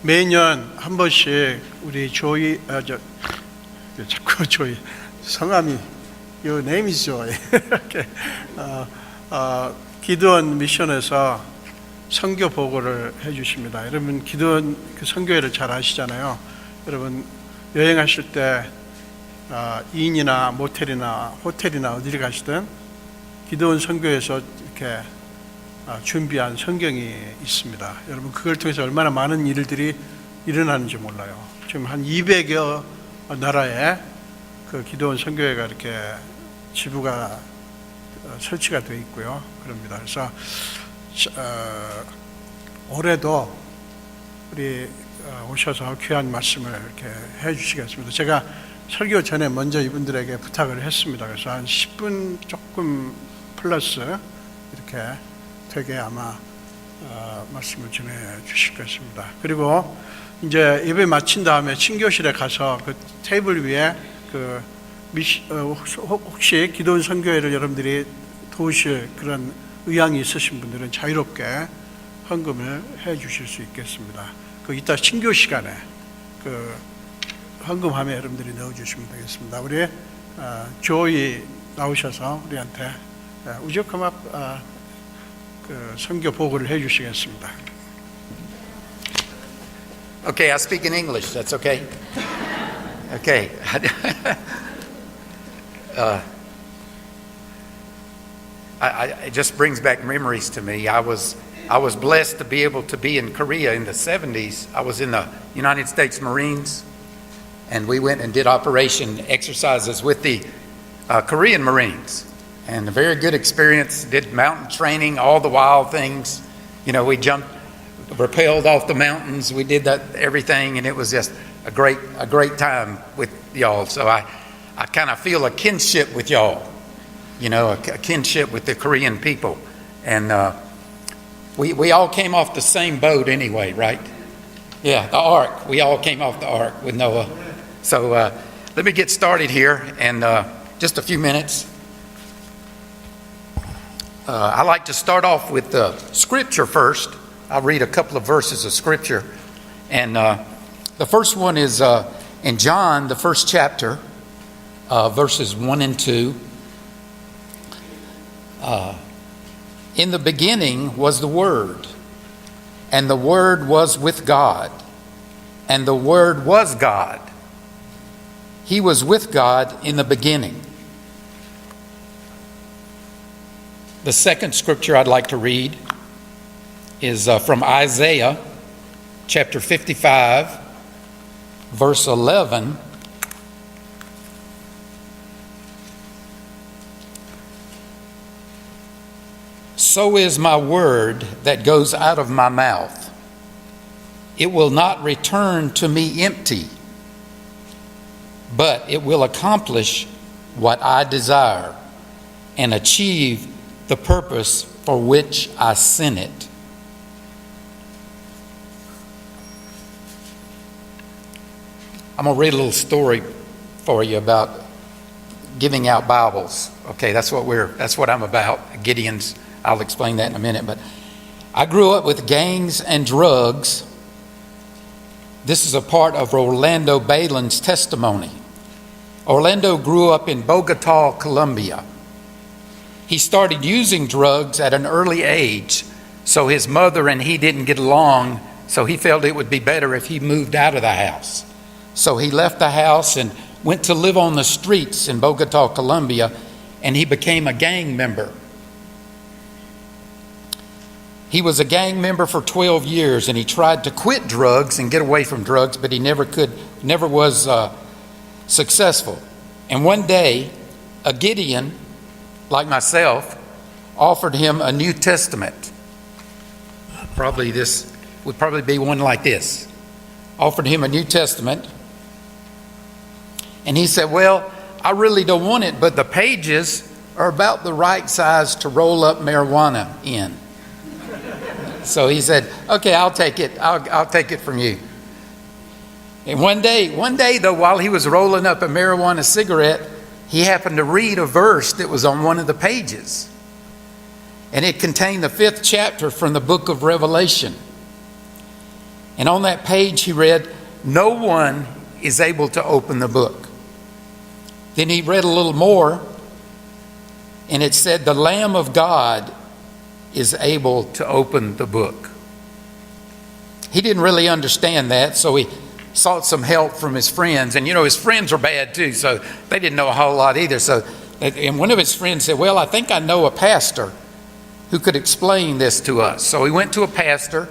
매년 한 번씩 우리 자꾸 조이 성함이 your name is Joy 이렇게 기도원 미션에서 선교 보고를 해주십니다. 여러분 기도원 그 선교회를 잘 아시잖아요. 여러분 여행하실 때 인이나 모텔이나 호텔이나 어디를 가시든 기도원 선교회에서 이렇게 준비한 성경이 있습니다. 여러분 그걸 통해서 얼마나 많은 일들이 일어나는지 몰라요. 지금 한 200여 나라에 그 기도원 선교회가 이렇게 지부가 설치가 되어 있고요. 그럽니다. 그래서 올해도 우리 오셔서 귀한 말씀을 이렇게 해 주시겠습니다. 제가 설교 전에 먼저 이분들에게 부탁을 했습니다. 그래서 한 10분 조금 플러스 이렇게 되게 아마 말씀을 전해 주실 것입니다. 그리고 이제 예배 마친 다음에 친교실에 가서 그 테이블 위에 혹시 기도원 선교회를 여러분들이 도우실 그런 의향이 있으신 분들은 자유롭게 헌금을 해 주실 수 있겠습니다. 이따 친교 시간에 헌금함에 여러분들이 넣어 주시면 되겠습니다. 우리 조이 나오셔서 우리한테 우적금합 선교 보고를 해 주시겠습니다. Okay, I speak in English. That's okay? Okay. It just brings back memories to me. I was blessed to be able to be in Korea in the 70s. I was in the United States Marines, and we went and did operation exercises with the Korean Marines. And a very good experience. Did mountain training, all the wild things. You know, we jumped, rappelled off the mountains. We did that everything, and it was just a great time with y'all. So I kind of feel a kinship with y'all. You know, a kinship with the Korean people. And we all came off the same boat anyway, right? Yeah, the ark. We all came off the ark with Noah. So let me get started here in just a few minutes. I like to start off with the scripture first. I'll read a couple of verses of scripture. And the first one is in John, the first chapter, verses 1 and 2. In the beginning was the Word, and the Word was with God, and the Word was God. He was with God in the beginning. The second scripture I'd like to read is from Isaiah chapter 55, verse 11. So is my word that goes out of my mouth. It will not return to me empty, but it will accomplish what I desire and achieve the purpose for which I sent it. I'm going to read a little story for you about giving out Bibles. Okay, that's what I'm about. Gideon's, I'll explain that in a minute. But I grew up with gangs and drugs. This is a part of Orlando Balin's testimony. Orlando grew up in Bogota, Colombia. He started using drugs at an early age, so his mother and he didn't get along, so he felt it would be better if he moved out of the house. So he left the house and went to live on the streets in Bogota, Colombia, and he became a gang member. He was a gang member for 12 years, and he tried to quit drugs and get away from drugs, but he never was successful. And one day, a Gideon, like myself, offered him a New Testament. This would probably be one like this. Offered him a New Testament. And he said, well, I really don't want it, but the pages are about the right size to roll up marijuana in. So he said, okay, I'll take it. I'll take it from you. And one day though, while he was rolling up a marijuana cigarette, he happened to read a verse that was on one of the pages. And it contained the 5th chapter from the book of Revelation. And on that page he read, "No one is able to open the book." Then he read a little more, and it said, "The Lamb of God is able to open the book." He didn't really understand that, so he sought some help from his friends. And his friends were bad too, so they didn't know a whole lot either. And one of his friends said, "Well, I think I know a pastor who could explain this to us." So he went to a pastor,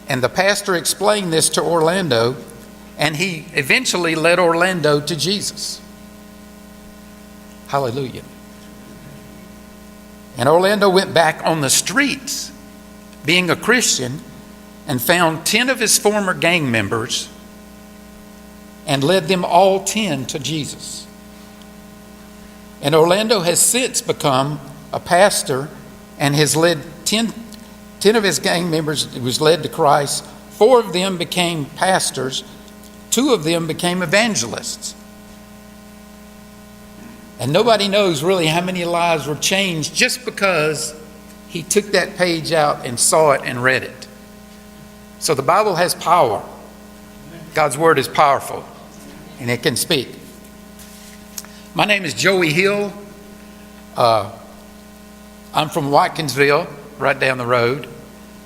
and the pastor explained this to Orlando, and he eventually led Orlando to Jesus. Hallelujah. And Orlando went back on the streets, being a Christian, and found 10 of his former gang members and led them all 10 to Jesus. And Orlando has since become a pastor and has led 10 of his gang members was led to Christ. 4 of them became pastors. 2 of them became evangelists. And nobody knows really how many lives were changed just because he took that page out and saw it and read it. So the Bible has power. God's word is powerful, and it can speak. My name is Joey Hill. I'm from Watkinsville, right down the road,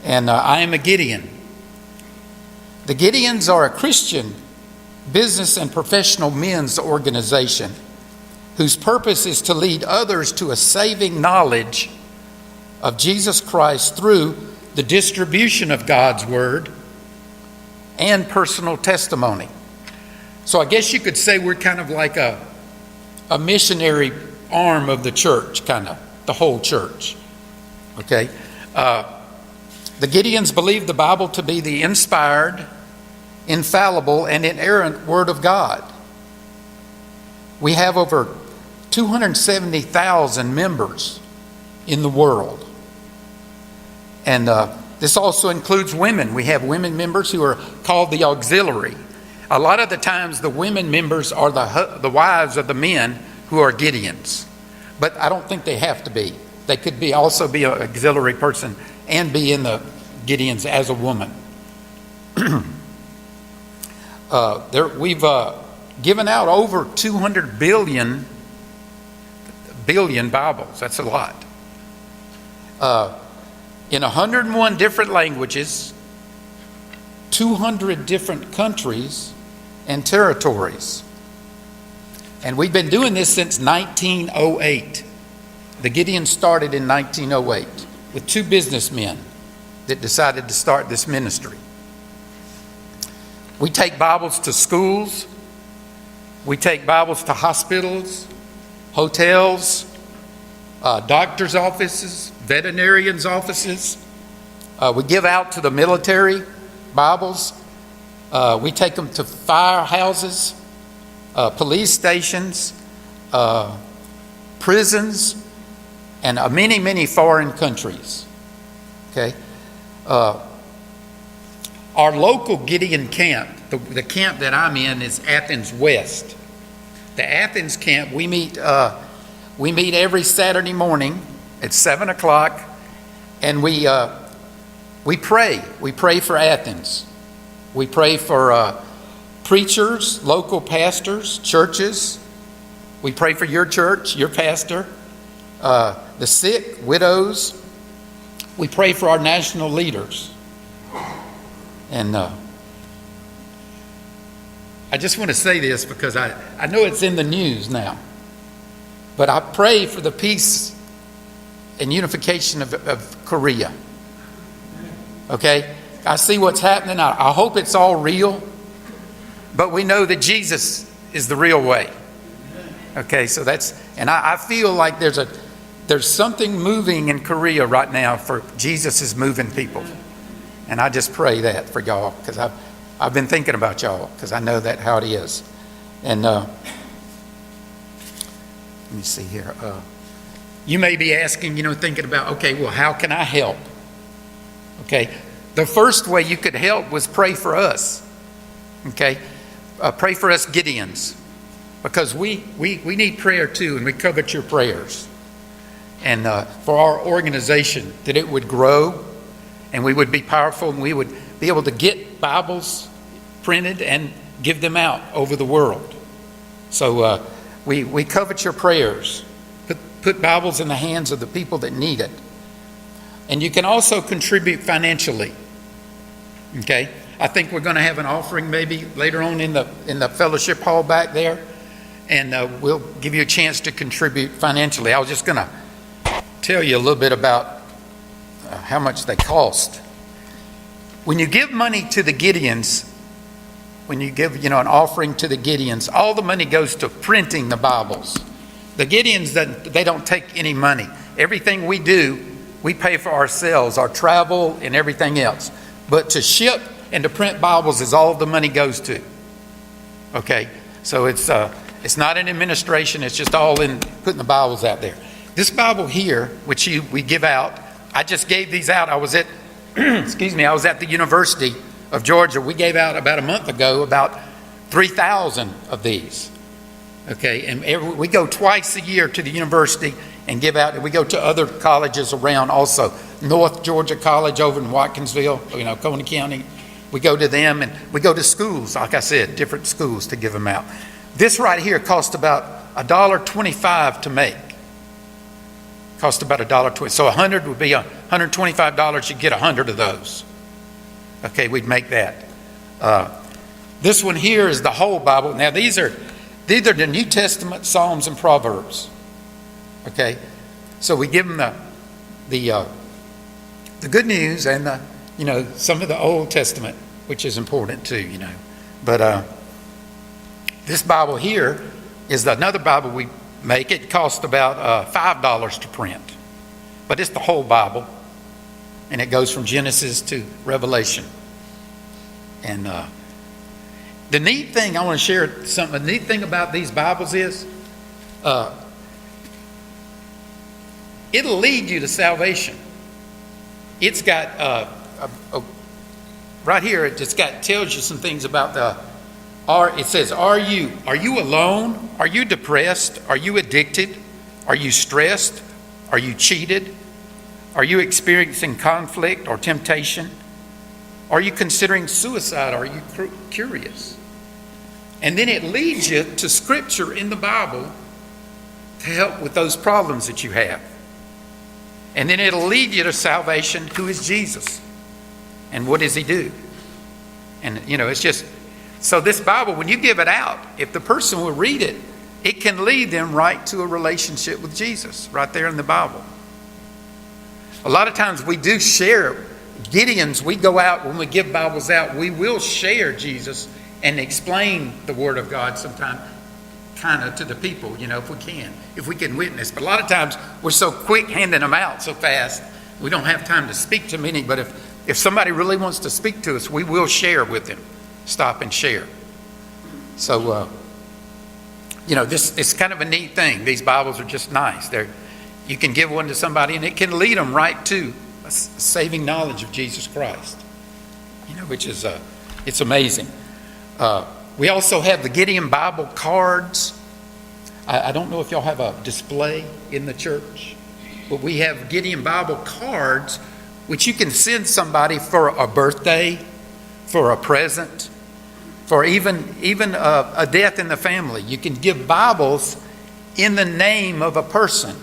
and I am a Gideon. The Gideons are a Christian business and professional men's organization whose purpose is to lead others to a saving knowledge of Jesus Christ through the distribution of God's word and personal testimony. So I guess you could say we're kind of like a missionary arm of the church, kind of, the whole church. Okay? The Gideons believe the Bible to be the inspired, infallible, and inerrant Word of God. We have over 270,000 members in the world. And this also includes women. We have women members who are called the auxiliary. A lot of the times the women members are the wives of the men who are Gideons. But I don't think they have to be. They could also be an auxiliary person and be in the Gideons as a woman. We've given out over 200 billion Bibles. That's a lot. In 101 different languages, 200 different countries and territories. And we've been doing this since 1908. The Gideons started in 1908 with 2 businessmen that decided to start this ministry. We take Bibles to schools. We take Bibles to hospitals, hotels, doctors' offices, veterinarians' offices. We give out to the military Bibles. We take them to firehouses, police stations, prisons, and many, many foreign countries. Okay? Our local Gideon camp, the camp that I'm in, is Athens West. The Athens camp, we meet every Saturday morning at 7 o'clock, and we pray. We pray for Athens. We pray for preachers, local pastors, churches. We pray for your church, your pastor, the sick, widows. We pray for our national leaders. And I just want to say this because I know it's in the news now. But I pray for the peace and unification of Korea. Okay? I see what's happening. I hope it's all real. But we know that Jesus is the real way. Okay, so and I feel like there's something moving in Korea right now for Jesus is moving people. And I just pray that for y'all because I've been thinking about y'all because I know that how it is. And let me see here. You may be asking, thinking about, okay, well, how can I help? Okay, the first way you could help was pray for us. Okay, pray for us Gideons because we need prayer too, and we covet your prayers. and for our organization, that it would grow and we would be powerful and we would be able to get Bibles printed and give them out over the world. So we covet your prayers. Put Bibles in the hands of the people that need it. And you can also contribute financially. Okay? I think we're going to have an offering maybe later on in the fellowship hall back there. And we'll give you a chance to contribute financially. I was just going to tell you a little bit about how much they cost. When you give money to the Gideons, when you give an offering to the Gideons, all the money goes to printing the Bibles. The Gideons, they don't take any money. Everything we do, we pay for ourselves, our travel and everything else. But to ship and to print Bibles is all the money goes to. Okay? So it's not an administration, it's just all in putting the Bibles out there. This Bible here, which we give out, I just gave these out. I was at, I was at the University of Georgia. We gave out about a month ago about 3,000 of these. Okay, and we go twice a year to the university and give out. We go to other colleges around also. North Georgia College over in Watkinsville, Coney County. We go to them, and we go to schools, like I said, different schools to give them out. This right here cost about $1.25 to make. Cost about $1.20. So 100 would be $125. You get 100 of those. Okay, we'd make that. This one here is the whole Bible. Now these are the New Testament, Psalms, and Proverbs. Okay, so we give them the good news and some of the Old Testament, which is important too. But this Bible here is another Bible we make. It costs about $5 to print, but it's the whole Bible, and it goes from Genesis to Revelation. And the neat thing, I want to share something. The neat thing about these Bibles is it'll lead you to salvation. It's got right here. Tells you some things about it says, are you alone? Are you depressed? Are you addicted? Are you stressed? Are you cheated? Are you experiencing conflict or temptation? Are you considering suicide? Are you curious? And then it leads you to scripture in the Bible to help with those problems that you have. And then it'll lead you to salvation. Who is Jesus? And what does he do? And it's just, so this Bible, when you give it out, if the person will read it, it can lead them right to a relationship with Jesus right there in the Bible. A lot of times we do share Gideons. We go out, when we give Bibles out, we will share Jesus and explain the Word of God sometime kind of to the people, if we can witness. But a lot of times we're so quick handing them out so fast, we don't have time to speak to many. But if somebody really wants to speak to us, we will share with them. Stop and share. So, this it's kind of a neat thing. These Bibles are just nice. You can give one to somebody and it can lead them right to a saving knowledge of Jesus Christ, which is, it's amazing. We also have the Gideon Bible cards. I don't know if y'all have a display in the church, but we have Gideon Bible cards, which you can send somebody for a birthday, for a present, for even a death in the family. You can give Bibles in the name of a person,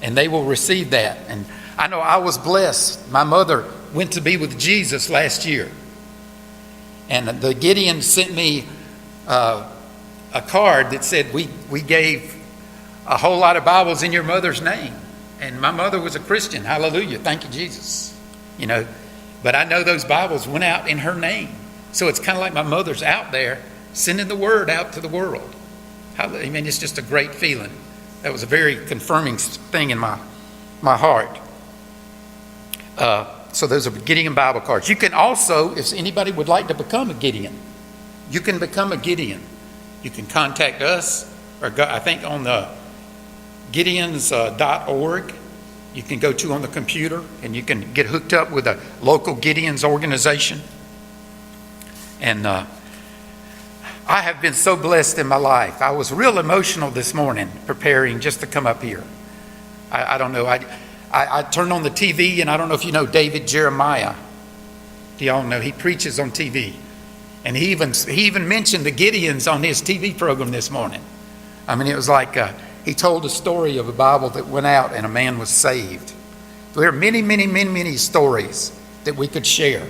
and they will receive that. And I know I was blessed. My mother went to be with Jesus last year. And the Gideon sent me a card that said, we gave a whole lot of Bibles in your mother's name. And my mother was a Christian. Hallelujah. Thank you, Jesus. But I know those Bibles went out in her name. So it's kind of like my mother's out there sending the word out to the world. It's just a great feeling. That was a very confirming thing in my heart. So those are Gideon Bible cards. You can also, if anybody would like to become a Gideon, you can become a Gideon. You can contact us, or go, I think on the Gideons.org, you can go to on the computer, and you can get hooked up with a local Gideons organization. And I have been so blessed in my life. I was real emotional this morning preparing just to come up here. I don't know. I turn on the TV, and I don't know if you know David Jeremiah. Do y'all know? He preaches on TV. And he even mentioned the Gideons on his TV program this morning. I mean, it was like he told a story of a Bible that went out and a man was saved. There are many, many, many, many stories that we could share,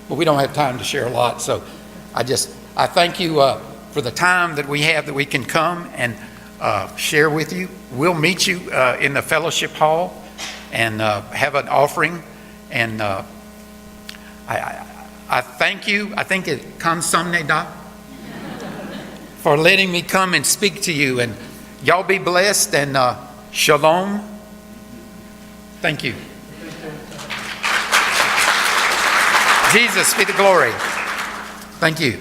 but we don't have time to share a lot. So I thank you for the time that we have that we can come and share with you. We'll meet you in the fellowship hall and have an offering. And I thank you. I think it Kansamneda for letting me come and speak to you. And y'all be blessed and shalom. Thank you. Jesus be the glory. Thank you.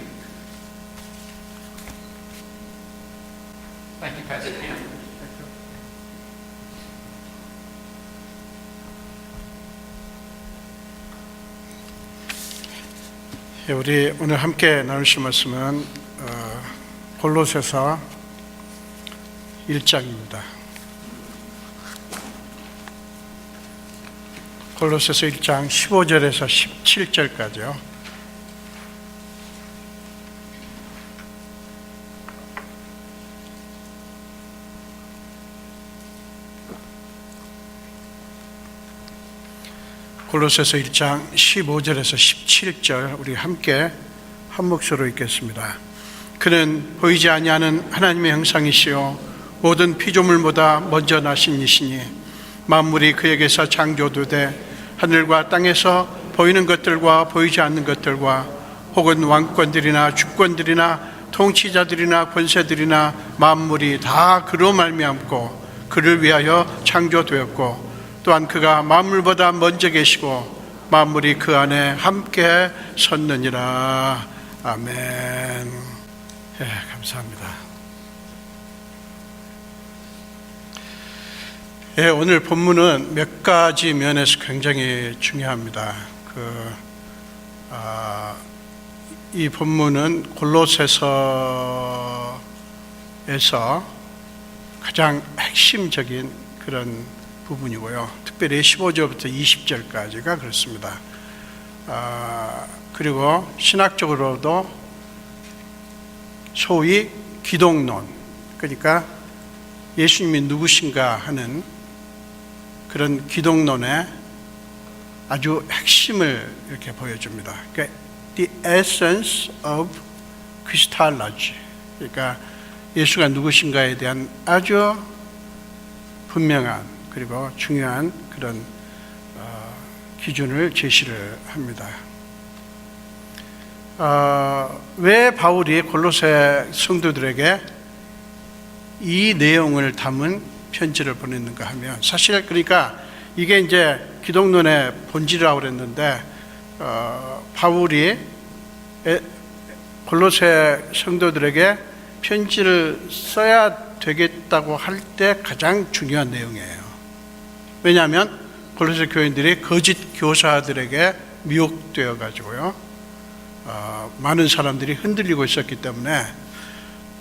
Thank you, Pastor Ken. 예, 우리 오늘 함께 나누실 말씀은 골로새서 1장입니다. 골로새서 1장 15절에서 17절까지요. 골로새서 1장 15절에서 17절 우리 함께 한 목소리로 읽겠습니다. 그는 보이지 아니하는 하나님의 형상이시요 모든 피조물보다 먼저 나신 이시니 만물이 그에게서 창조되되 하늘과 땅에서 보이는 것들과 보이지 않는 것들과 혹은 왕권들이나 주권들이나 통치자들이나 권세들이나 만물이 다 그로 말미암고 그를 위하여 창조되었고 또한 그가 만물보다 먼저 계시고 만물이 그 안에 함께 섰느니라. 아멘. 예, 감사합니다. 예, 오늘 본문은 몇 가지 면에서 굉장히 중요합니다. 이 본문은 골로새서에서 가장 핵심적인 그런 부분이고요. 특별히 15절부터 20절까지가 그렇습니다. 그리고 신학적으로도 소위 기독론, 그러니까 예수님이 누구신가 하는 그런 기독론의 아주 핵심을 이렇게 보여줍니다. 그러니까 the essence of Christology, 그러니까 예수가 누구신가에 대한 아주 분명한 그리고 중요한 그런 기준을 제시를 합니다. 왜 바울이 골로새 성도들에게 이 내용을 담은 편지를 보냈는가 하면 사실 그러니까 이게 이제 기독론의 본질이라고 그랬는데 바울이 골로새 성도들에게 편지를 써야 되겠다고 할 때 가장 중요한 내용이에요. 왜냐하면 골로새 교인들이 거짓 교사들에게 미혹되어 가지고요 많은 사람들이 흔들리고 있었기 때문에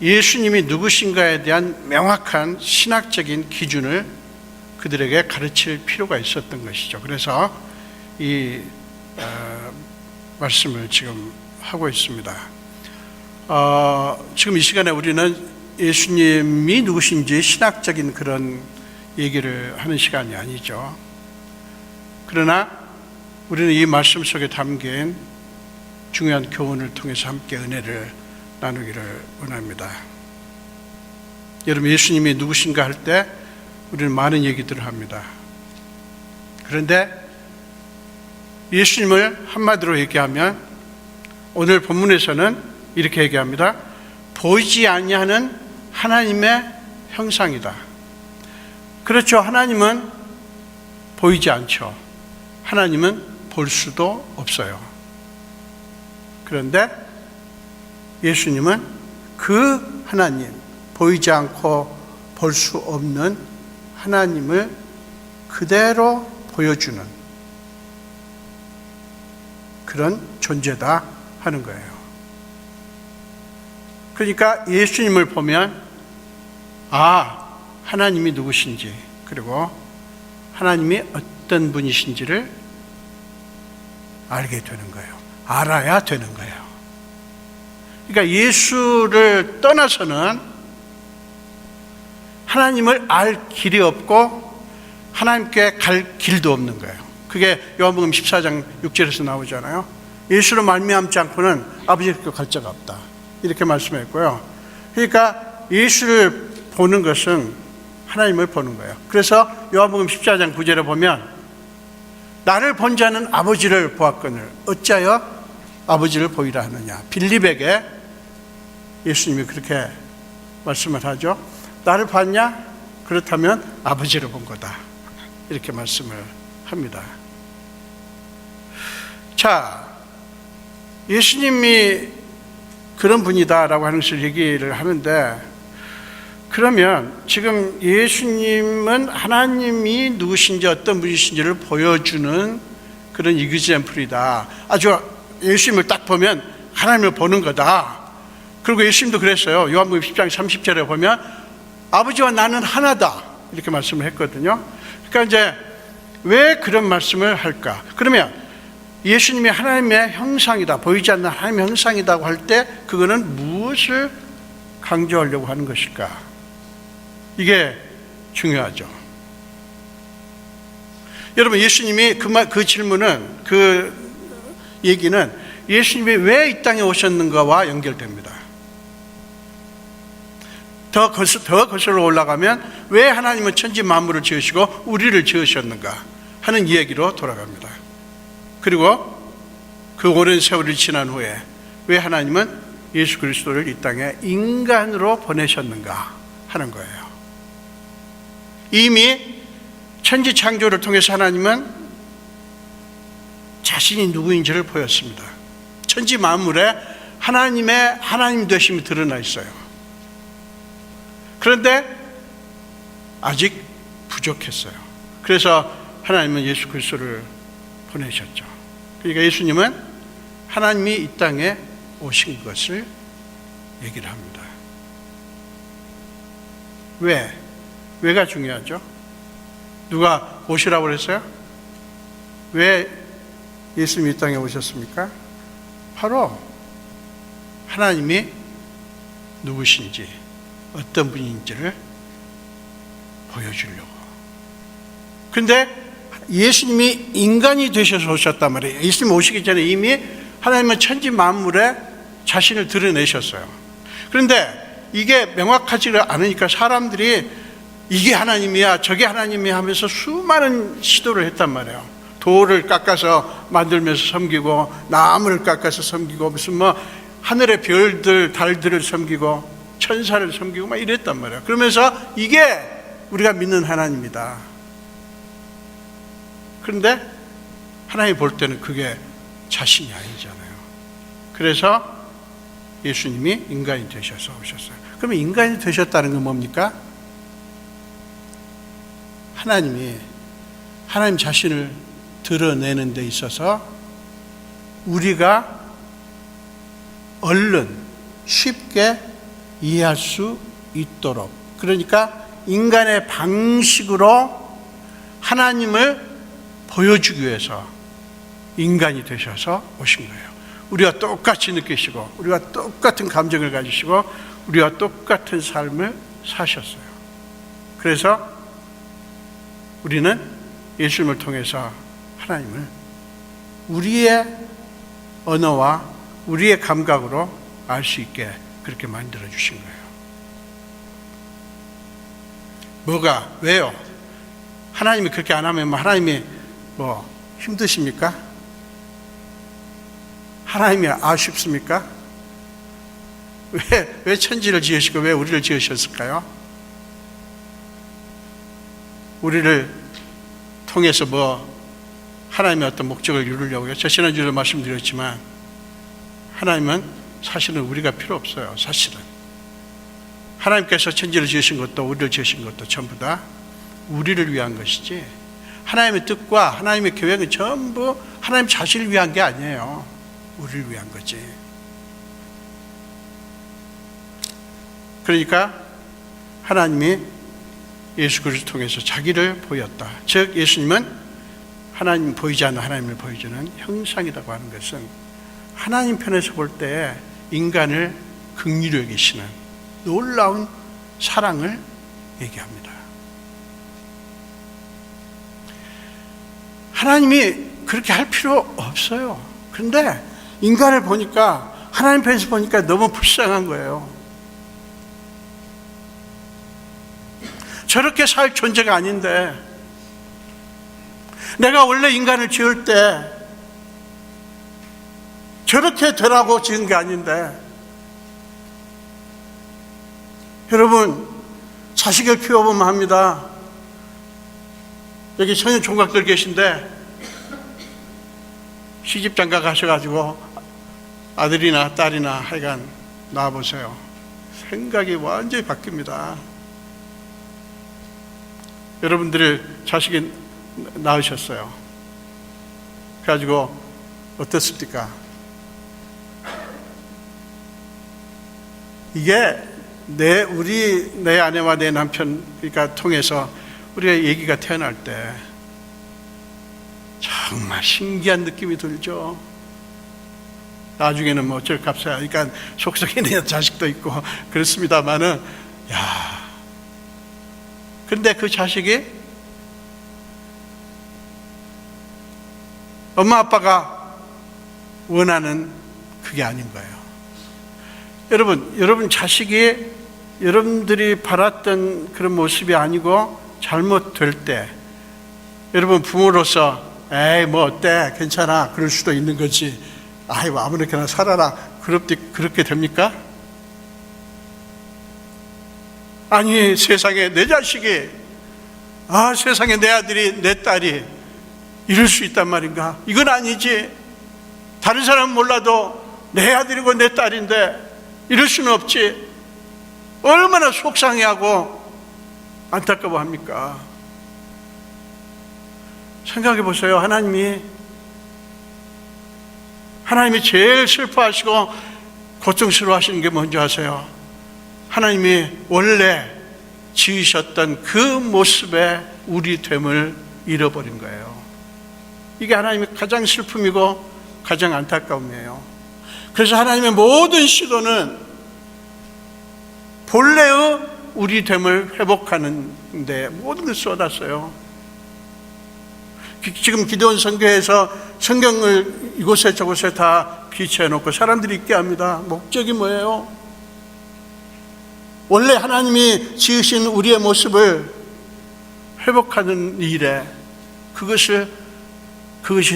예수님이 누구신가에 대한 명확한 신학적인 기준을 그들에게 가르칠 필요가 있었던 것이죠. 그래서 이 말씀을 지금 하고 있습니다. 지금 이 시간에 우리는 예수님이 누구신지 신학적인 그런 얘기를 하는 시간이 아니죠. 그러나 우리는 이 말씀 속에 담긴 중요한 교훈을 통해서 함께 은혜를 나누기를 원합니다. 여러분, 예수님이 누구신가 할 때 우리는 많은 얘기들을 합니다. 그런데 예수님을 한마디로 얘기하면 오늘 본문에서는 이렇게 얘기합니다. 보이지 아니하는 하나님의 형상이다. 그렇죠. 하나님은 보이지 않죠. 하나님은 볼 수도 없어요. 그런데 예수님은 그 하나님, 보이지 않고 볼 수 없는 하나님을 그대로 보여주는 그런 존재다 하는 거예요. 그러니까 예수님을 보면 하나님이 누구신지, 그리고 하나님이 어떤 분이신지를 알게 되는 거예요. 알아야 되는 거예요. 그러니까 예수를 떠나서는 하나님을 알 길이 없고 하나님께 갈 길도 없는 거예요. 그게 요한복음 14장 6절에서 나오잖아요. 예수로 말미암지 않고는 아버지께 갈 자가 없다, 이렇게 말씀했고요. 그러니까 예수를 보는 것은 하나님을 보는 거예요. 그래서 요한복음 14장 9절에 보면 나를 본 자는 아버지를 보았거늘 어찌하여 아버지를 보이라 하느냐. 빌립에게 예수님이 그렇게 말씀을 하죠. 나를 봤냐? 그렇다면 아버지를 본 거다, 이렇게 말씀을 합니다. 자, 예수님이 그런 분이다라고 하는 것을 얘기를 하는데, 그러면 지금 예수님은 하나님이 누구신지 어떤 분이신지를 보여주는 그런 이그젬플이다. 아주 예수님을 딱 보면 하나님을 보는 거다. 그리고 예수님도 그랬어요. 요한복음 10장 30절에 보면 아버지와 나는 하나다, 이렇게 말씀을 했거든요. 그러니까 이제 왜 그런 말씀을 할까? 그러면 예수님이 하나님의 형상이다, 보이지 않는 하나님의 형상이라고 할 때 그거는 무엇을 강조하려고 하는 것일까? 이게 중요하죠. 여러분, 예수님이 그 질문은, 그 얘기는 예수님이 왜 이 땅에 오셨는가와 연결됩니다. 더 거슬러 올라가면 왜 하나님은 천지 만물을 지으시고 우리를 지으셨는가 하는 이야기로 돌아갑니다. 그리고 그 오랜 세월이 지난 후에 왜 하나님은 예수 그리스도를 이 땅에 인간으로 보내셨는가 하는 거예요. 이미 천지 창조를 통해서 하나님은 자신이 누구인지를 보였습니다. 천지 만물에 하나님의 하나님 되심이 드러나 있어요. 그런데 아직 부족했어요. 그래서 하나님은 예수 그리스도를 보내셨죠. 그러니까 예수님은 하나님이 이 땅에 오신 것을 얘기를 합니다. 왜가 중요하죠? 누가 오시라고 그랬어요? 왜 예수님이 이 땅에 오셨습니까? 바로 하나님이 누구신지, 어떤 분인지를 보여주려고. 근데 예수님이 인간이 되셔서 오셨단 말이에요. 예수님 오시기 전에 이미 하나님은 천지 만물에 자신을 드러내셨어요. 그런데 이게 명확하지가 않으니까 사람들이 이게 하나님이야, 저게 하나님이야 하면서 수많은 시도를 했단 말이에요. 돌을 깎아서 만들면서 섬기고, 나무를 깎아서 섬기고, 무슨 하늘의 별들, 달들을 섬기고, 천사를 섬기고 막 이랬단 말이에요. 그러면서 이게 우리가 믿는 하나님이다. 그런데 하나님 볼 때는 그게 자신이 아니잖아요. 그래서 예수님이 인간이 되셔서 오셨어요. 그러면 인간이 되셨다는 건 뭡니까? 하나님 자신을 드러내는 데 있어서 우리가 얼른 쉽게 이해할 수 있도록, 그러니까 인간의 방식으로 하나님을 보여주기 위해서 인간이 되셔서 오신 거예요. 우리와 똑같이 느끼시고, 우리와 똑같은 감정을 가지시고, 우리와 똑같은 삶을 사셨어요. 그래서 우리는 예수님을 통해서 하나님을 우리의 언어와 우리의 감각으로 알 수 있게 그렇게 만들어 주신 거예요. 왜요? 하나님이 그렇게 안 하면 하나님이 힘드십니까? 하나님이 아쉽습니까? 왜 천지를 지으시고 왜 우리를 지으셨을까요? 우리를 통해서 하나님의 어떤 목적을 이루려고요. 저 지난주에도 말씀드렸지만 하나님은 사실은 우리가 필요 없어요. 사실은 하나님께서 천지를 지으신 것도 우리를 지으신 것도 전부 다 우리를 위한 것이지, 하나님의 뜻과 하나님의 계획은 전부 하나님 자신을 위한 게 아니에요. 우리를 위한 거지. 그러니까 하나님이 예수 그리스도 통해서 자기를 보였다. 즉 예수님은 하나님, 보이지 않는 하나님을 보여주는 형상이라고 하는 것은 하나님 편에서 볼 때 인간을 긍휼히 여기시는 놀라운 사랑을 얘기합니다. 하나님이 그렇게 할 필요 없어요. 그런데 인간을 보니까, 하나님 편에서 보니까 너무 불쌍한 거예요. 저렇게 살 존재가 아닌데, 내가 원래 인간을 지을 때 저렇게 되라고 지은 게 아닌데, 여러분 자식을 키워보면 합니다. 여기 청년 총각들 계신데 시집장가 가셔가지고 아들이나 딸이나 하여간 낳아보세요. 생각이 완전히 바뀝니다. 여러분들이 자식이 낳으셨어요. 그래가지고 어떻습니까? 이게 내 아내와 내 남편, 그러니까 통해서 우리가 얘기가 태어날 때 정말 신기한 느낌이 들죠. 나중에는 뭐 어쩔 값이야. 그러니까 속속에 내 자식도 있고 그렇습니다만은, 근데 그 자식이 엄마 아빠가 원하는 그게 아닌 거예요. 여러분 자식이 여러분들이 바랐던 그런 모습이 아니고 잘못될 때, 여러분 부모로서 에이 뭐 어때, 괜찮아, 그럴 수도 있는 거지, 아이고 아무렇게나 살아라, 그렇게 됩니까? 아니, 세상에 내 자식이, 세상에 내 아들이, 내 딸이 이럴 수 있단 말인가? 이건 아니지. 다른 사람은 몰라도 내 아들이고 내 딸인데 이럴 수는 없지. 얼마나 속상해하고 안타까워합니까? 생각해 보세요. 하나님이 제일 슬퍼하시고 고통스러워하시는 게 뭔지 아세요? 하나님이 원래 지으셨던 그 모습의 우리 됨을 잃어버린 거예요. 이게 하나님의 가장 슬픔이고 가장 안타까움이에요. 그래서 하나님의 모든 시도는 본래의 우리 됨을 회복하는 데 모든 걸 쏟았어요. 지금 기도원 선교에서 성경을 이곳에 저곳에 다 비치해 놓고 사람들이 있게 합니다. 목적이 뭐예요? 원래 하나님이 지으신 우리의 모습을 회복하는 일에 그것이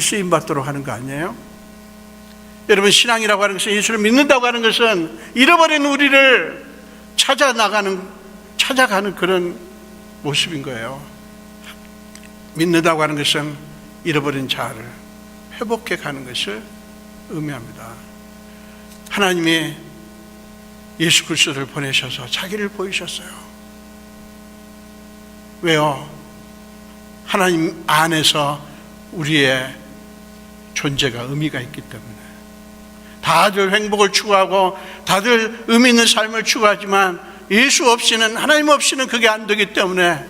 쓰임받도록 하는 거 아니에요? 여러분, 신앙이라고 하는 것은, 예수를 믿는다고 하는 것은 잃어버린 우리를 찾아가는 그런 모습인 거예요. 믿는다고 하는 것은 잃어버린 자아를 회복해 가는 것을 의미합니다. 하나님이 예수 그리스도를 보내셔서 자기를 보이셨어요. 왜요? 하나님 안에서 우리의 존재가 의미가 있기 때문에. 다들 행복을 추구하고 다들 의미 있는 삶을 추구하지만 예수 없이는, 하나님 없이는 그게 안 되기 때문에,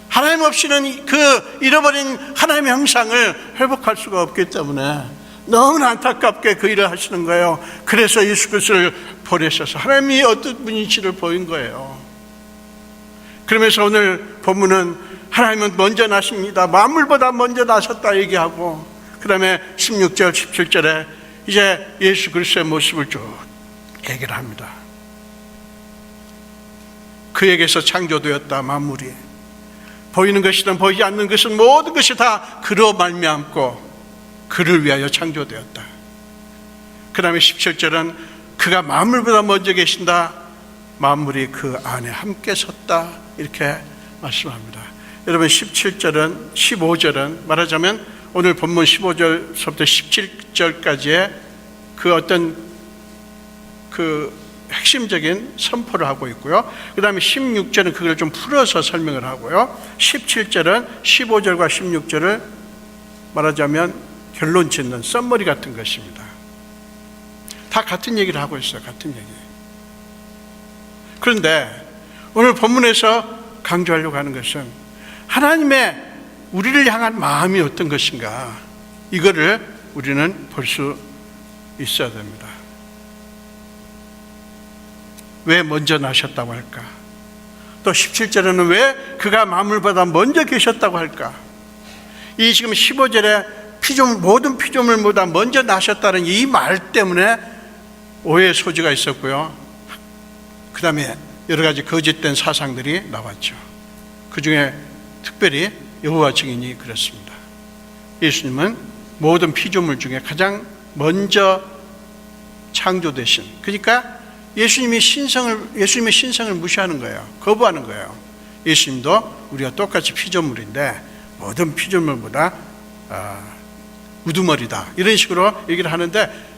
하나님 없이는 그 잃어버린 하나님의 형상을 회복할 수가 없기 때문에 너무나 안타깝게 그 일을 하시는 거예요. 그래서 예수 그리스도를 보내셔서 하나님이 어떤 분인지를 보인 거예요. 그러면서 오늘 본문은 하나님은 먼저 나십니다. 만물보다 먼저 나셨다 얘기하고, 그 다음에 16절 17절에 이제 예수 그리스도의 모습을 쭉 얘기를 합니다. 그에게서 창조되었다. 만물이 보이는 것이든 보이지 않는 것은 모든 것이 다 그로 말미암고 그를 위하여 창조되었다. 그 다음에 17절은 그가 만물보다 먼저 계신다. 만물이 그 안에 함께 섰다. 이렇게 말씀합니다. 여러분, 17절은, 15절은 말하자면 오늘 본문 15절서부터 17절까지의 그 어떤 그 핵심적인 선포를 하고 있고요. 그 다음에 16절은 그걸 좀 풀어서 설명을 하고요. 17절은 15절과 16절을 말하자면 결론 짓는 썸머리 같은 것입니다. 다 같은 얘기를 하고 있어요. 같은 얘기. 그런데 오늘 본문에서 강조하려고 하는 것은 하나님의 우리를 향한 마음이 어떤 것인가, 이거를 우리는 볼 수 있어야 됩니다. 왜 먼저 나셨다고 할까? 또 17절에는 왜 그가 만물보다 먼저 계셨다고 할까? 이 지금 15절에 모든 피조물보다 먼저 나셨다는 이 말 때문에 오해의 소지가 있었고요. 그 다음에 여러 가지 거짓된 사상들이 나왔죠. 그 중에 특별히 여호와 증인이 그렇습니다. 예수님은 모든 피조물 중에 가장 먼저 창조되신, 그러니까 예수님의 신성을 무시하는 거예요. 거부하는 거예요. 예수님도 우리가 똑같이 피조물인데 모든 피조물보다 우두머리다, 이런 식으로 얘기를 하는데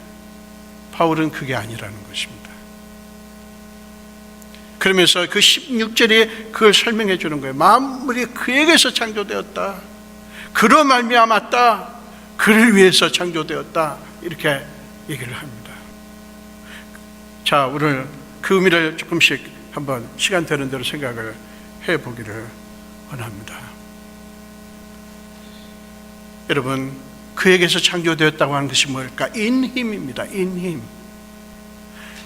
바울은 그게 아니라는 것입니다. 그러면서 그 16절이 그걸 설명해 주는 거예요. 만물이 그에게서 창조되었다, 그로 말미암았다, 그를 위해서 창조되었다, 이렇게 얘기를 합니다. 자, 오늘 그 의미를 조금씩 한번 시간 되는 대로 생각을 해보기를 원합니다. 여러분, 그에게서 창조되었다고 하는 것이 뭘까? in him입니다. in him.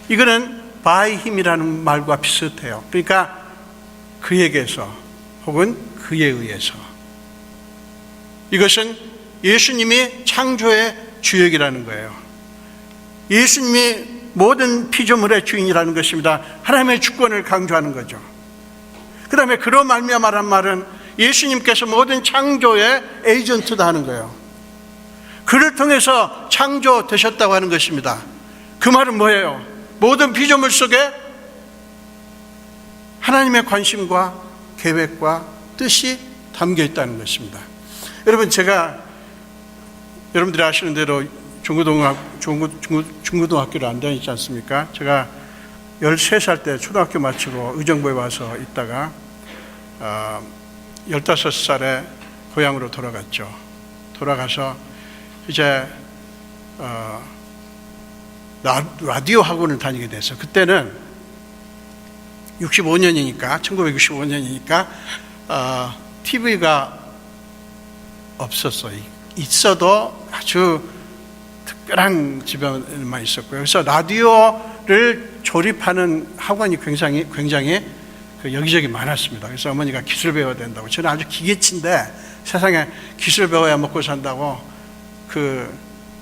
이거는 by him이라는 말과 비슷해요. 그러니까 그에게서 혹은 그에 의해서. 이것은 예수님이 창조의 주역이라는 거예요. 예수님이 모든 피조물의 주인이라는 것입니다. 하나님의 주권을 강조하는 거죠. 그 다음에 그로 말미암아란 말은 예수님께서 모든 창조의 에이전트다 하는 거예요. 그를 통해서 창조되셨다고 하는 것입니다. 그 말은 뭐예요? 모든 피조물 속에 하나님의 관심과 계획과 뜻이 담겨 있다는 것입니다. 여러분, 제가 여러분들이 아시는 대로 중고등학교를 안 다니지 않습니까? 제가 13살 때 초등학교 마치고 의정부에 와서 있다가 15살에 고향으로 돌아갔죠. 돌아가서 이제 라디오 학원을 다니게 돼서, 그때는 1965년이니까 TV가 없었어요. 있어도 아주 특별한 집에만 있었고요. 그래서 라디오를 조립하는 학원이 굉장히 여기저기 많았습니다. 그래서 어머니가 기술 배워야 된다고, 저는 아주 기계치인데 세상에 기술 배워야 먹고 산다고 그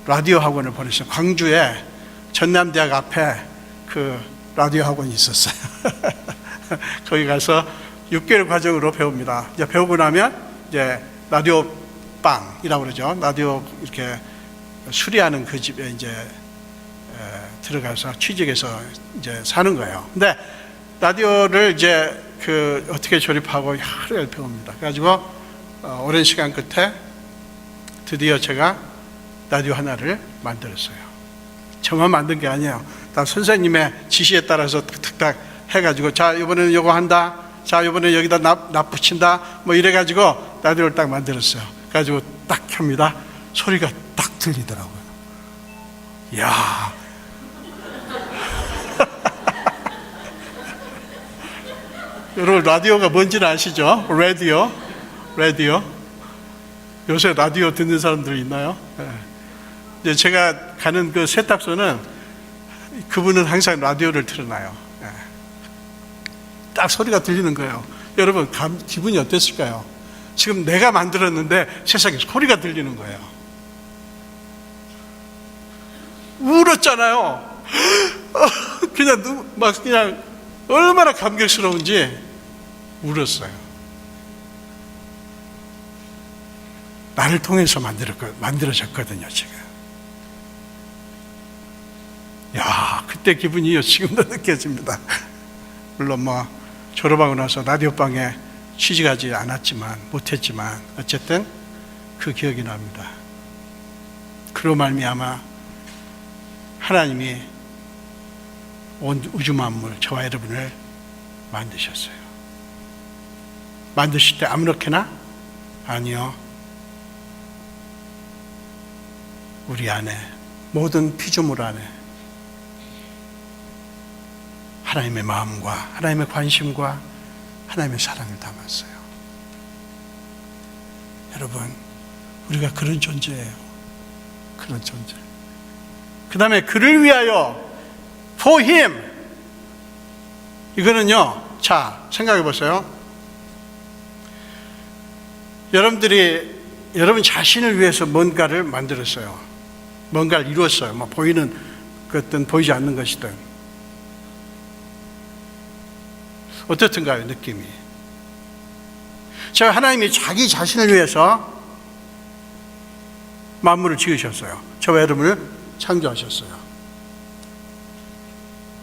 라디오 학원을 보냈어요. 광주에 전남대학 앞에 그 라디오 학원이 있었어요. 거기 가서 6개월 과정으로 배웁니다. 이제 배우고 나면 이제 라디오 빵이라고 그러죠. 라디오 이렇게 수리하는 그 집에 이제 들어가서 취직해서 이제 사는 거예요. 근데 라디오를 이제 그 어떻게 조립하고 하루에 배웁니다. 그래가지고 오랜 시간 끝에 드디어 제가 라디오 하나를 만들었어요. 저만 만든 게 아니에요. 다 선생님의 지시에 따라서 탁탁탁 해가지고, 자, 이번에는 요거 한다, 자, 이번에는 여기다 납 붙인다, 뭐 이래가지고 라디오를 딱 만들었어요. 그래가지고 딱 켭니다. 소리가 딱 들리더라고요. 이야. 여러분, 라디오가 뭔지는 아시죠? 라디오. 요새 라디오 듣는 사람들 있나요? 네. 이제 제가 가는 그 세탁소는 그분은 항상 라디오를 틀어놔요. 네. 딱 소리가 들리는 거예요. 여러분, 기분이 어땠을까요? 지금 내가 만들었는데 세상에 소리가 들리는 거예요. 울었잖아요. 그냥 얼마나 감격스러운지 울었어요. 나를 통해서 만들어졌거든요, 지금. 야, 그때 기분이 지금도 느껴집니다. 물론 졸업하고 나서 라디오방에 취직하지 못했지만 어쨌든 그 기억이 납니다. 그로 말미암아 하나님이 온 우주 만물, 저와 여러분을 만드셨어요. 만드실 때 아무렇게나? 아니요. 우리 안에, 모든 피조물 안에 하나님의 마음과 하나님의 관심과 하나님의 사랑을 담았어요. 여러분, 우리가 그런 존재예요. 그런 존재. 그 다음에 그를 위하여 for him. 이거는요, 자, 생각해 보세요. 여러분 자신을 위해서 뭔가를 만들었어요. 뭔가를 이루었어요. 뭐 보이는 것든 보이지 않는 것이든. 어떻든가요, 느낌이. 제가 하나님이 자기 자신을 위해서 만물을 지으셨어요. 저와 여러분을 창조하셨어요.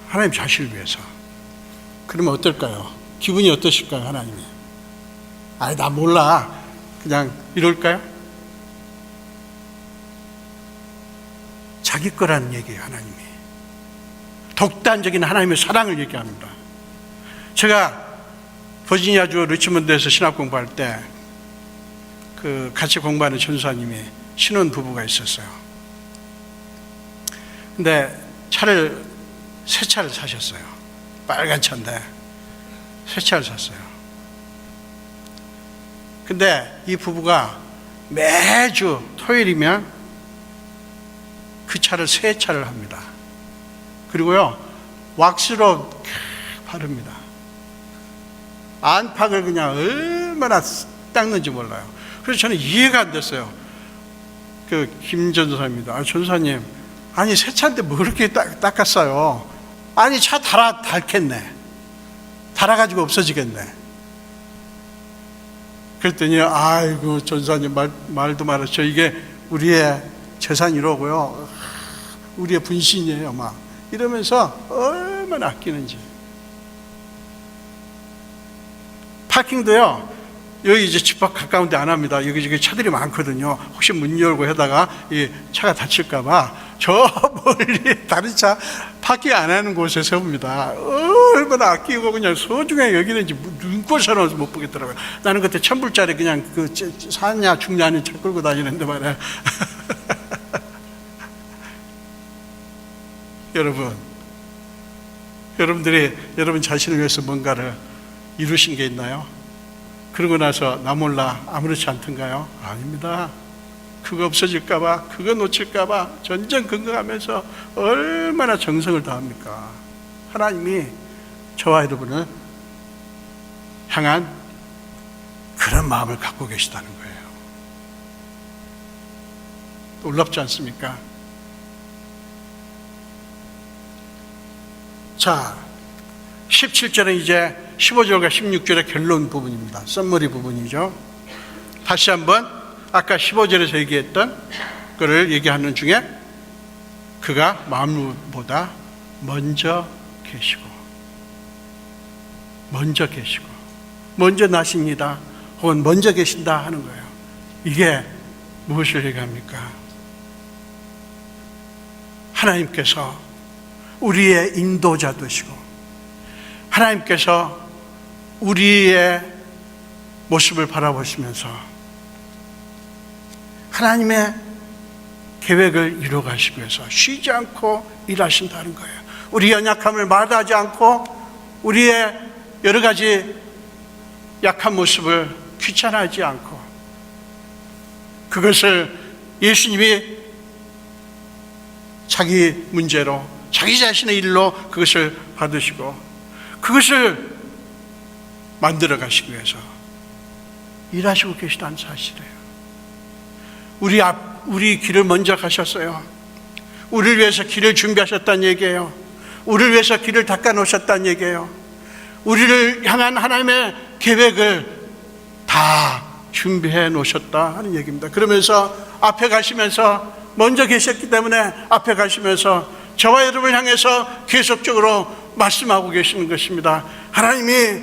하나님 자신을 위해서. 그러면 어떨까요? 기분이 어떠실까요, 하나님이? 아니, 나 몰라. 그냥 이럴까요? 자기 거라는 얘기예요, 하나님이. 독단적인 하나님의 사랑을 얘기합니다. 제가 버지니아주 리치몬드에서 신학 공부할 때 그 같이 공부하는 전사님이 신혼 부부가 있었어요. 근데 새 차를 사셨어요. 빨간 차인데 새 차를 샀어요. 근데 이 부부가 매주 토요일이면 그 차를 새 차를 합니다. 그리고요, 왁스로 바릅니다. 안팎을 그냥 얼마나 닦는지 몰라요. 그래서 저는 이해가 안 됐어요. 그 김 전사입니다. 전사님, 아니 새 차인데 뭐 그렇게 닦았어요? 아니 차 닳겠네. 닳아가지고 없어지겠네. 그랬더니 아이고 전사님 말도 말았죠. 이게 우리의 재산이로고요. 우리의 분신이에요. 막 이러면서 얼마나 아끼는지. 파킹도요, 여기 이제 집 밖 가까운 데 안 합니다. 여기 차들이 많거든요. 혹시 문 열고 하다가 이 차가 다칠까봐 저 멀리 다른 차 파킹 안 하는 곳에 세웁니다. 얼마나 아끼고 그냥 소중하게 여기는지 눈꼴처럼 못 보겠더라고요. 나는 그때 1,000불짜리 그냥 그 사냐 죽냐 하는 차 끌고 다니는데 말이야. 여러분들이 여러분 자신을 위해서 뭔가를 이루신 게 있나요? 그러고 나서 나 몰라 아무렇지 않던가요? 아닙니다. 그거 없어질까봐, 그거 놓칠까봐 전전긍긍하면서 얼마나 정성을 다합니까? 하나님이 저와 여러분을 향한 그런 마음을 갖고 계시다는 거예요. 놀랍지 않습니까? 자, 17절은 이제 15절과 16절의 결론 부분입니다. 썸머리 부분이죠. 다시 한번 아까 15절에서 얘기했던 그를 얘기하는 중에 그가 만물보다 먼저 계시고 먼저 나십니다. 혹은 먼저 계신다 하는 거예요. 이게 무엇을 얘기합니까? 하나님께서 우리의 인도자 되시고 하나님께서 우리의 모습을 바라보시면서 하나님의 계획을 이루어가시기 위해서 쉬지 않고 일하신다는 거예요. 우리 연약함을 마다하지 않고 우리의 여러 가지 약한 모습을 귀찮아하지 않고 그것을 예수님이 자기 문제로 자기 자신의 일로 그것을 받으시고 그것을 만들어 가시기 위해서 일하시고 계시다는 사실이에요. 우리 길을 먼저 가셨어요. 우리를 위해서 길을 준비하셨다는 얘기예요. 우리를 위해서 길을 닦아 놓으셨다는 얘기예요. 우리를 향한 하나님의 계획을 다 준비해 놓으셨다 하는 얘기입니다. 그러면서 앞에 가시면서 먼저 계셨기 때문에 앞에 가시면서 저와 여러분을 향해서 계속적으로 말씀하고 계시는 것입니다. 하나님이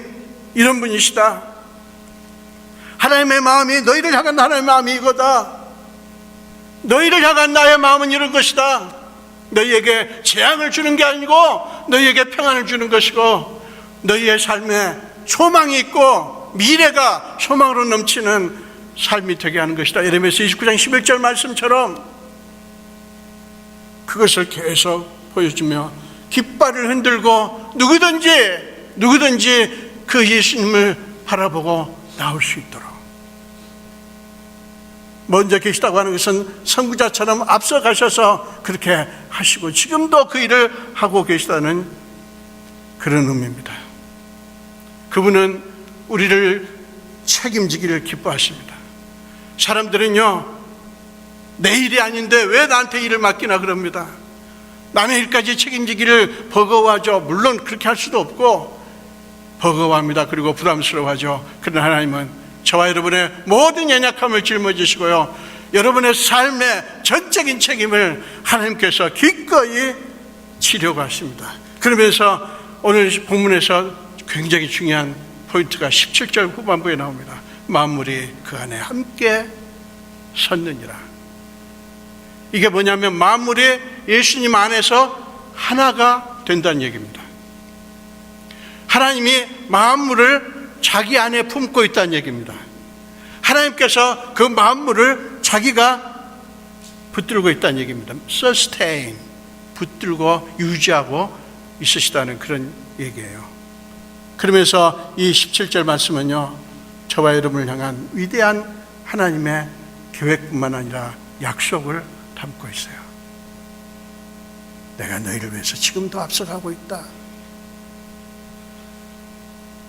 이런 분이시다. 하나님의 마음이 너희를 향한 하나님의 마음이 이거다. 너희를 향한 나의 마음은 이런 것이다. 너희에게 재앙을 주는 게 아니고 너희에게 평안을 주는 것이고 너희의 삶에 소망이 있고 미래가 소망으로 넘치는 삶이 되게 하는 것이다. 예레미야서 29장 11절 말씀처럼 그것을 계속 보여주며 깃발을 흔들고 누구든지 그 예수님을 바라보고 나올 수 있도록 먼저 계시다고 하는 것은 선구자처럼 앞서가셔서 그렇게 하시고 지금도 그 일을 하고 계시다는 그런 의미입니다. 그분은 우리를 책임지기를 기뻐하십니다. 사람들은요, 내 일이 아닌데 왜 나한테 일을 맡기나 그럽니다. 남의 일까지 책임지기를 버거워하죠. 물론 그렇게 할 수도 없고 버거워합니다. 그리고 부담스러워하죠. 그러나 하나님은 저와 여러분의 모든 연약함을 짊어지시고요, 여러분의 삶의 전적인 책임을 하나님께서 기꺼이 지려고 하십니다. 그러면서 오늘 본문에서 굉장히 중요한 포인트가 17절 후반부에 나옵니다. 만물이 그 안에 함께 섰느니라. 이게 뭐냐면 만물이 예수님 안에서 하나가 된다는 얘기입니다. 하나님이 만물을 자기 안에 품고 있다는 얘기입니다. 하나님께서 그 만물을 자기가 붙들고 있다는 얘기입니다. sustain, 붙들고 유지하고 있으시다는 그런 얘기예요. 그러면서 이 17절 말씀은요, 저와 여러분을 향한 위대한 하나님의 계획뿐만 아니라 약속을 담고 있어요. 내가 너희를 위해서 지금도 앞서가고 있다.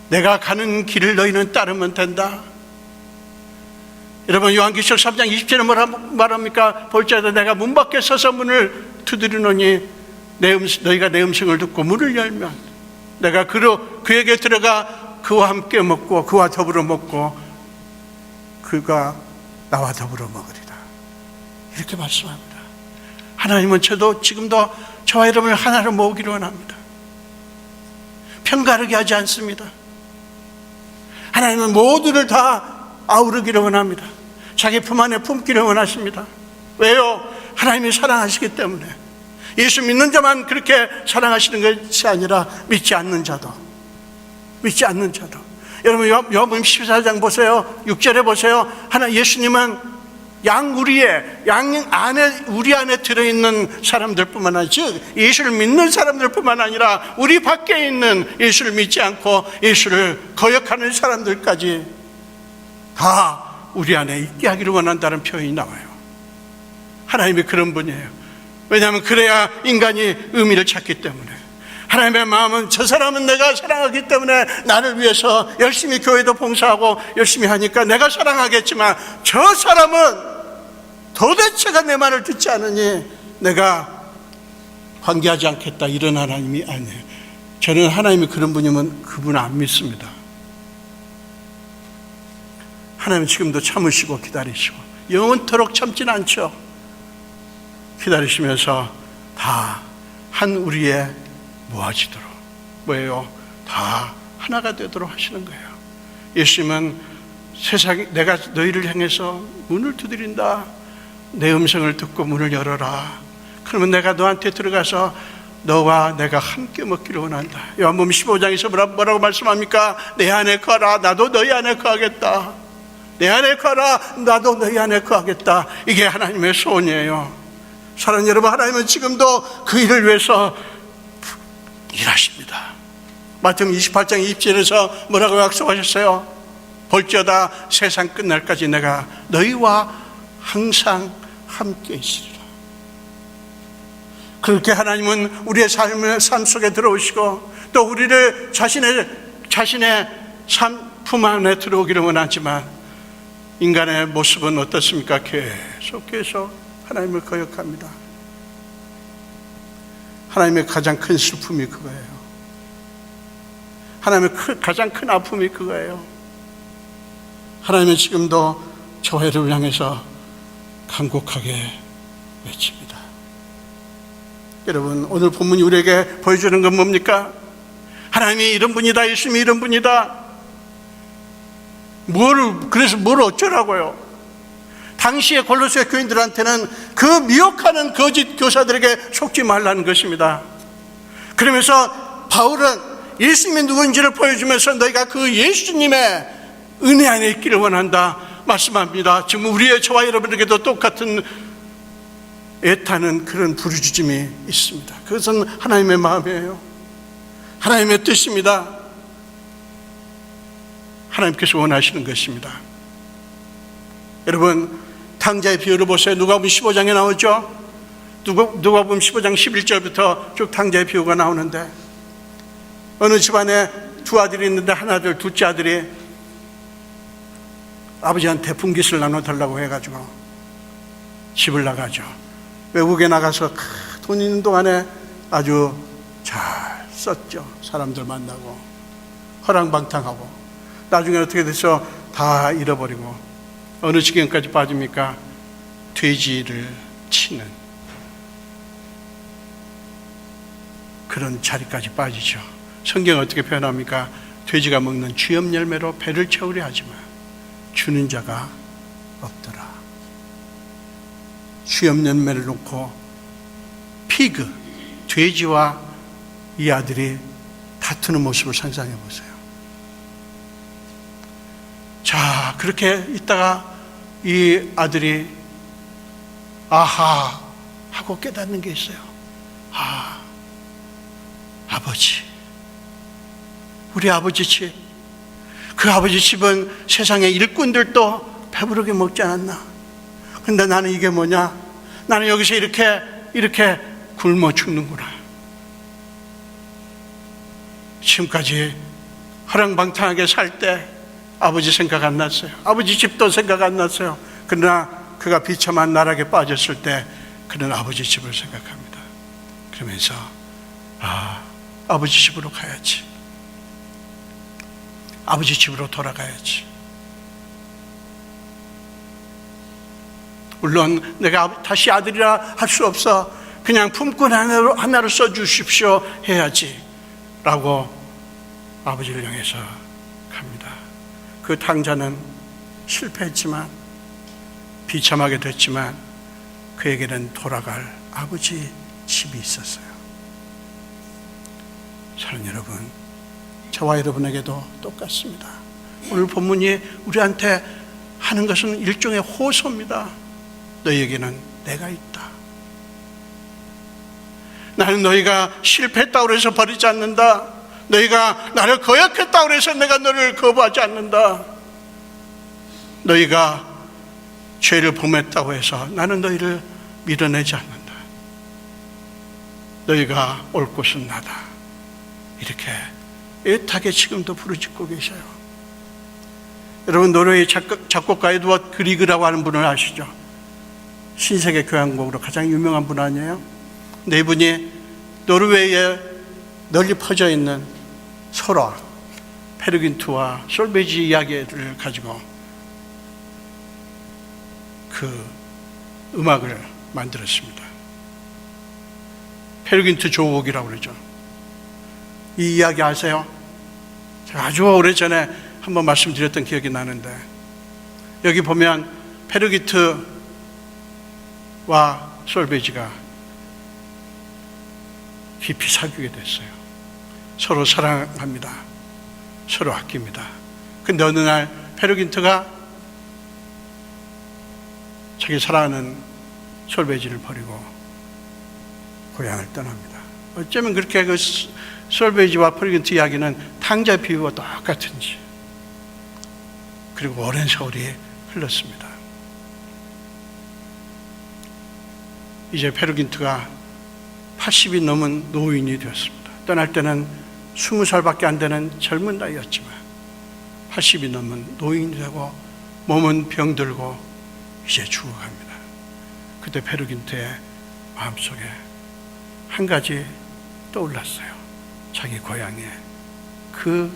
내가 가는 길을 너희는 따르면 된다. 여러분, 요한계시록 3장 20절에 뭐라 말합니까? 볼지어다 내가 문 밖에 서서 문을 두드리노니 너희가 내 음성을 듣고 문을 열면 내가 그에게 들어가 그와 함께 먹고 그와 더불어 먹고 그가 나와 더불어 먹으리라. 이렇게 말씀합니다. 하나님은 저도 지금도 저와 여러분을 하나로 모으기를 원합니다. 편가르게 하지 않습니다. 하나님은 모두를 다 아우르기를 원합니다. 자기 품 안에 품기를 원하십니다. 왜요? 하나님이 사랑하시기 때문에. 예수 믿는 자만 그렇게 사랑하시는 것이 아니라 믿지 않는 자도. 여러분, 요한복음 14장 보세요. 6절에 보세요. 예수님은 우리 안에 들어있는 사람들뿐만 아니라, 즉 예수를 믿는 사람들뿐만 아니라 우리 밖에 있는 예수를 믿지 않고 예수를 거역하는 사람들까지 다 우리 안에 있게 하기를 원한다는 표현이 나와요. 하나님이 그런 분이에요. 왜냐하면 그래야 인간이 의미를 찾기 때문에. 하나님의 마음은 저 사람은 내가 사랑하기 때문에 나를 위해서 열심히 교회도 봉사하고 열심히 하니까 내가 사랑하겠지만 저 사람은 도대체가 내 말을 듣지 않으니 내가 관계하지 않겠다, 이런 하나님이 아니에요. 저는 하나님이 그런 분이면 그분 안 믿습니다. 하나님은 지금도 참으시고 기다리시고 영원토록 참진 않죠. 기다리시면서 다 한 우리에 모아지도록, 뭐예요? 다 하나가 되도록 하시는 거예요. 예수님은 내가 너희를 향해서 문을 두드린다. 내 음성을 듣고 문을 열어라. 그러면 내가 너한테 들어가서 너와 내가 함께 먹기를 원한다. 요한복음 15장에서 뭐라고 말씀합니까? 내 안에 거하라. 나도 너희 안에 거하겠다. 내 안에 거하라. 나도 너희 안에 거하겠다. 이게 하나님의 소원이에요. 사랑하는 여러분, 하나님은 지금도 그 일을 위해서 일하십니다. 마태복음 28장 20절에서 뭐라고 약속하셨어요? 볼지어다 세상 끝날까지 내가 너희와 항상 함께 있으리라. 그렇게 하나님은 우리의 삶 속에 들어오시고 또 우리를 자신의 품 안에 들어오기를 원하지만 인간의 모습은 어떻습니까? 계속해서 하나님을 거역합니다. 하나님의 가장 큰 슬픔이 그거예요. 하나님의 가장 큰 아픔이 그거예요. 하나님은 지금도 저와 여러분을 향해서 간곡하게 외칩니다. 여러분, 오늘 본문이 우리에게 보여주는 건 뭡니까? 하나님이 이런 분이다, 예수님이 이런 분이다. 그래서 뭘 어쩌라고요? 당시의 골로새 교인들한테는 그 미혹하는 거짓 교사들에게 속지 말라는 것입니다. 그러면서 바울은 예수님이 누구인지를 보여주면서 너희가 그 예수님의 은혜 안에 있기를 원한다 말씀합니다. 지금 우리의 저와 여러분에게도 똑같은 애타는 그런 부르짖음이 있습니다. 그것은 하나님의 마음이에요. 하나님의 뜻입니다. 하나님께서 원하시는 것입니다. 여러분, 탕자의 비유를 보세요. 누가복음 15장에 나오죠. 누가복음 15장 11절부터 쭉 탕자의 비유가 나오는데, 어느 집안에 두 아들이 있는데 한 아들, 둘째 아들이 아버지한테 분깃을 나눠달라고 해가지고 집을 나가죠. 외국에 나가서 돈 있는 동안에 아주 잘 썼죠. 사람들 만나고 허랑방탕하고, 나중에 어떻게 돼서 다 잃어버리고 어느 지경까지 빠집니까? 돼지를 치는 그런 자리까지 빠지죠. 성경 어떻게 표현합니까? 돼지가 먹는 쥐염 열매로 배를 채우려 하지만 주는 자가 없더라. 쥐염 열매를 놓고 피그, 돼지와 이 아들이 다투는 모습을 상상해 보세요. 자, 그렇게 있다가 이 아들이 아하 하고 깨닫는 게 있어요. 아, 아버지, 우리 아버지 집, 그 아버지 집은 세상의 일꾼들도 배부르게 먹지 않았나? 근데 나는 이게 뭐냐? 나는 여기서 이렇게 굶어 죽는구나. 지금까지 허랑방탕하게 살 때 아버지 생각 안 났어요. 아버지 집도 생각 안 났어요. 그러나 그가 비참한 나락에 빠졌을 때 그는 아버지 집을 생각합니다. 그러면서 아버지 집으로 가야지. 아버지 집으로 돌아가야지. 물론 내가 다시 아들이라 할 수 없어. 그냥 품꾼 하나로 써주십시오 해야지 라고 아버지를 향해서 갑니다. 그 탕자는 실패했지만, 비참하게 됐지만 그에게는 돌아갈 아버지 집이 있었어요. 사랑하는 여러분, 저와 여러분에게도 똑같습니다. 오늘 본문이 우리한테 하는 것은 일종의 호소입니다. 너희에게는 내가 있다. 나는 너희가 실패했다고 해서 버리지 않는다. 너희가 나를 거역했다고 해서 내가 너를 거부하지 않는다. 너희가 죄를 범했다고 해서 나는 너희를 밀어내지 않는다. 너희가 올 곳은 나다. 이렇게 애타게 지금도 부르짖고 계셔요. 여러분, 노르웨이 작곡가 에드워드 그리그라고 하는 분을 아시죠? 신세계 교향곡으로 가장 유명한 분 아니에요? 네 분이 노르웨이에 널리 퍼져 있는 설화, 페르긴트와 솔베지 이야기를 가지고 그 음악을 만들었습니다. 페르긴트 조곡이라고 그러죠. 이 이야기 아세요? 제가 아주 오래전에 한번 말씀드렸던 기억이 나는데, 여기 보면 페르긴트와 솔베지가 깊이 사귀게 됐어요. 서로 사랑합니다. 서로 아낍니다. 근데 어느 날 페르긴트가 자기 사랑하는 솔베지를 버리고 고향을 떠납니다. 어쩌면 그렇게 그 솔베지와 페르긴트 이야기는 탕자 비유와 똑같은지. 그리고 오랜 세월이 흘렀습니다. 이제 페르긴트가 80이 넘은 노인이 되었습니다. 떠날 때는 20살밖에 안 되는 젊은 나이였지만 80이 넘은 노인이 되고 몸은 병들고 이제 죽어갑니다. 그때 페르긴트의 마음속에 한 가지 떠올랐어요. 자기 고향에 그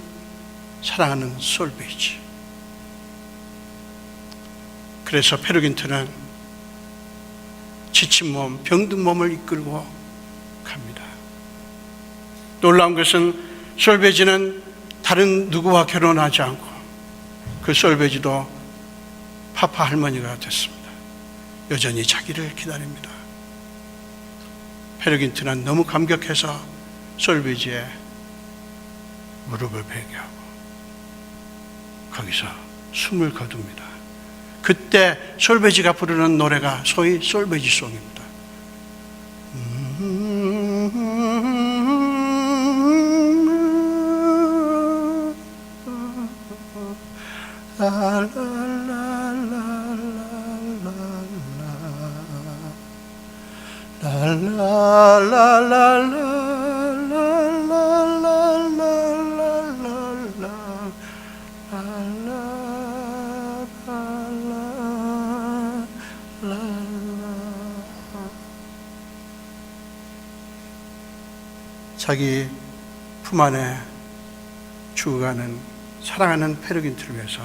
사랑하는 솔베이지. 그래서 페르긴트는 지친 몸, 병든 몸을 이끌고 갑니다. 놀라운 것은 솔베지는 다른 누구와 결혼하지 않고 그 솔베지도 파파 할머니가 됐습니다. 여전히 자기를 기다립니다. 페르긴트는 너무 감격해서 솔베지의 무릎을 베개하고 거기서 숨을 거둡니다. 그때 솔베지가 부르는 노래가 소위 솔베지송입니다. 자기 품 안에 죽어가는 사랑하는 페르긴트를 위해서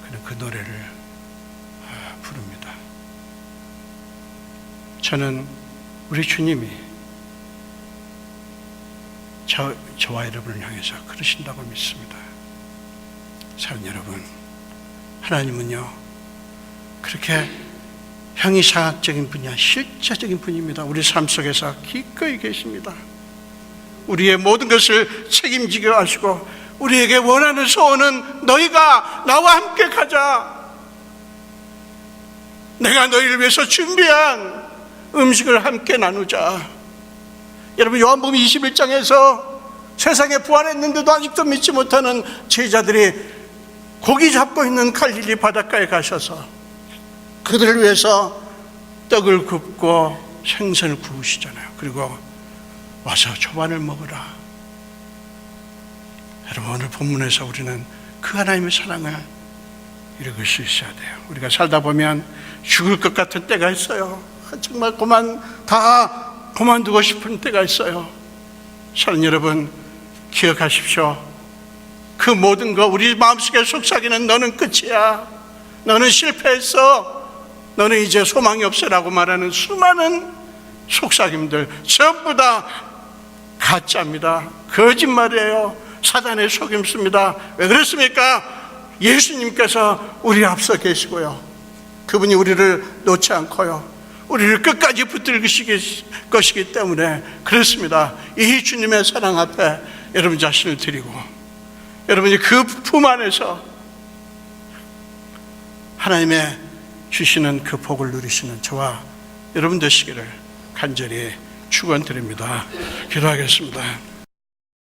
그는 그 노래를 부릅니다. 저는 우리 주님이 저와 여러분을 향해서 그러신다고 믿습니다. 사랑하는 여러분, 하나님은요 그렇게 형이상학적인 분이 아니라 실제적인 분입니다. 우리 삶 속에서 기꺼이 계십니다. 우리의 모든 것을 책임지게 하시고 우리에게 원하는 소원은 너희가 나와 함께 가자. 내가 너희를 위해서 준비한 음식을 함께 나누자. 여러분, 요한복음 21장에서 세상에 부활했는데도 아직도 믿지 못하는 제자들이 고기 잡고 있는 갈릴리 바닷가에 가셔서 그들을 위해서 떡을 굽고 생선을 구우시잖아요. 그리고 와서 조반을 먹으라. 여러분, 오늘 본문에서 우리는 그 하나님의 사랑을 읽을 수 있어야 돼요. 우리가 살다 보면 죽을 것 같은 때가 있어요. 정말 그만두고 싶은 때가 있어요. 사랑하는 여러분, 기억하십시오. 그 모든 거 우리 마음속에 속삭이는 너는 끝이야, 너는 실패했어, 너는 이제 소망이 없어라고 말하는 수많은 속삭임들 전부 다 가짜입니다. 거짓말이에요. 사단의 속임수입니다. 왜 그렇습니까? 예수님께서 우리 앞서 계시고요, 그분이 우리를 놓지 않고요, 우리를 끝까지 붙들으실 것이기 때문에 그렇습니다. 이 주님의 사랑 앞에 여러분 자신을 드리고 여러분이 그 품 안에서 하나님의 주시는 그 복을 누리시는 저와 여러분 되시기를 간절히 축원드립니다. 기도하겠습니다.